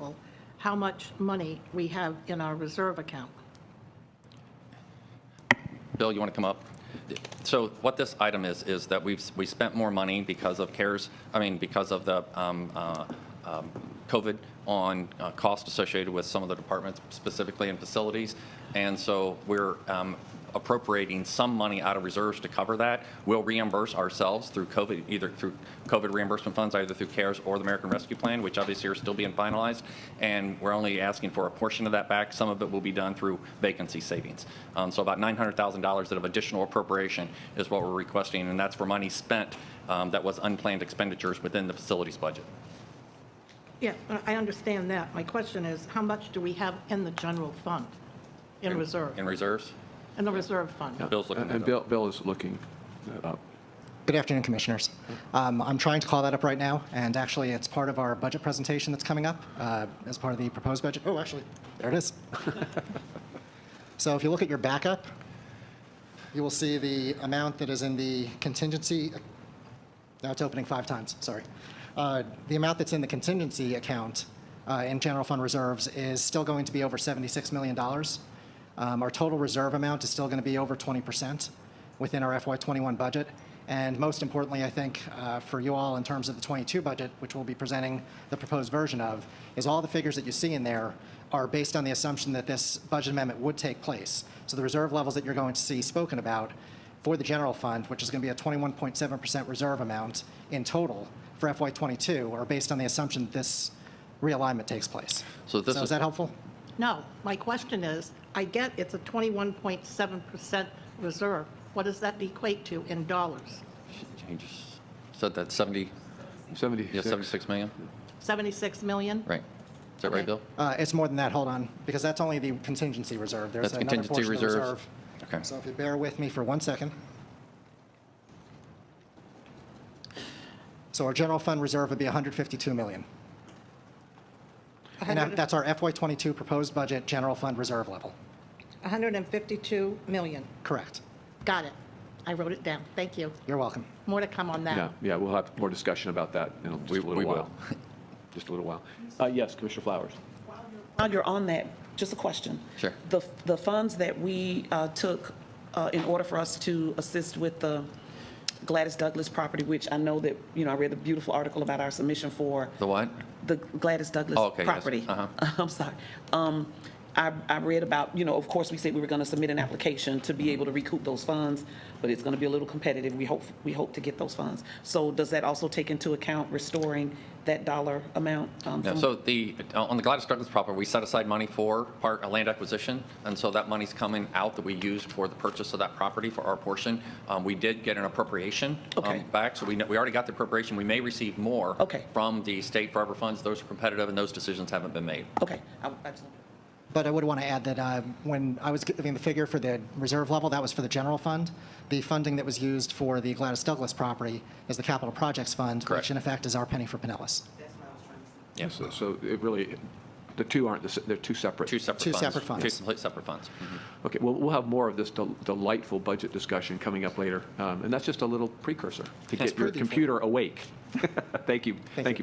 possible, how much money we have in our reserve account? Bill, you want to come up? So what this item is that we spent more money because of because of the COVID on cost associated with some of the departments, specifically in facilities. And so we're appropriating some money out of reserves to cover that. We'll reimburse ourselves through COVID, either through COVID reimbursement funds, either through CARES or the American Rescue Plan, which obviously are still being finalized. And we're only asking for a portion of that back. Some of it will be done through vacancy savings. So about $900,000 of additional appropriation is what we're requesting, and that's for money spent that was unplanned expenditures within the facilities budget. Yeah, I understand that. My question is, how much do we have in the general fund, in reserve? In reserves? In the reserve fund? Bill's looking And at that. Bill is looking that up. Good afternoon, Commissioners. I'm trying to call that up right now, and actually, it's part of our budget presentation that's coming up as part of the proposed budget. Oh, actually, there it is. So if you look at your backup, you will see the amount that is in the contingency. Now it's opening 5 times, sorry. The amount that's in the contingency account in general fund reserves is still going to be over $76 million. Our total reserve amount is still going to be over 20% within our FY21 budget. And most importantly, I think, for you all in terms of the 22 budget, which we'll be presenting the proposed version of, is all the figures that you see in there are based on the assumption that this budget amendment would take place. So the reserve levels that you're going to see spoken about for the general fund, which is going to be a 21.7% reserve amount in total for FY22, are based on the assumption that this realignment takes place. So this is that helpful? No, my question is, I get it's a 21.7% reserve. What does that equate to in dollars? He just said that 76 million? 76 million? Right. Is that right, Okay. Bill? It's more than that. Hold on, because that's only the contingency reserve. There's That's another contingency portion of the reserves. reserve. Okay. So if you bear with me for 1 second. So our general fund reserve would be 152 million. And that's our FY22 proposed budget general fund reserve level. 152 million. Correct. Got it. I wrote it down. Thank you. You're welcome. More to come on that. Yeah, we'll have more discussion about that in just a little we while. will. Just a little while. Yes, Commissioner Flowers. While you're on that, just a question. Sure. The funds that we took in order for us to assist with the Gladys Douglas property, which I know that, I read the beautiful article about our submission for The what? the Gladys Douglas Oh, okay, yes. property. Uh-huh. I'm sorry. I read about, of course, we said we were going to submit an application to be able to recoup those funds, but it's going to be a little competitive. We hope to get those funds. So does that also take into account restoring that dollar amount? Yeah, so on the Gladys Douglas property, we set aside money for land acquisition, and so that money's coming out that we used for the purchase of that property for our portion. We did get an appropriation Okay. back, so we already got the appropriation. We may receive more Okay. from the state forever funds. Those are competitive, and those decisions haven't been made. Okay. I just- But I would want to add that when I was giving the figure for the reserve level, that was for the general fund. The funding that was used for the Gladys Douglas property is the capital projects fund, Correct. which in effect is our penny for Pinellas. Yeah. So it really, the two aren't, they're two separate. Two separate Two funds. separate funds. Two complete separate funds. Mhm. Okay, well, we'll have more of this delightful budget discussion coming up later. And that's just a little precursor to That's get your preview for it. computer awake. Thank you. Thank Thank you. you.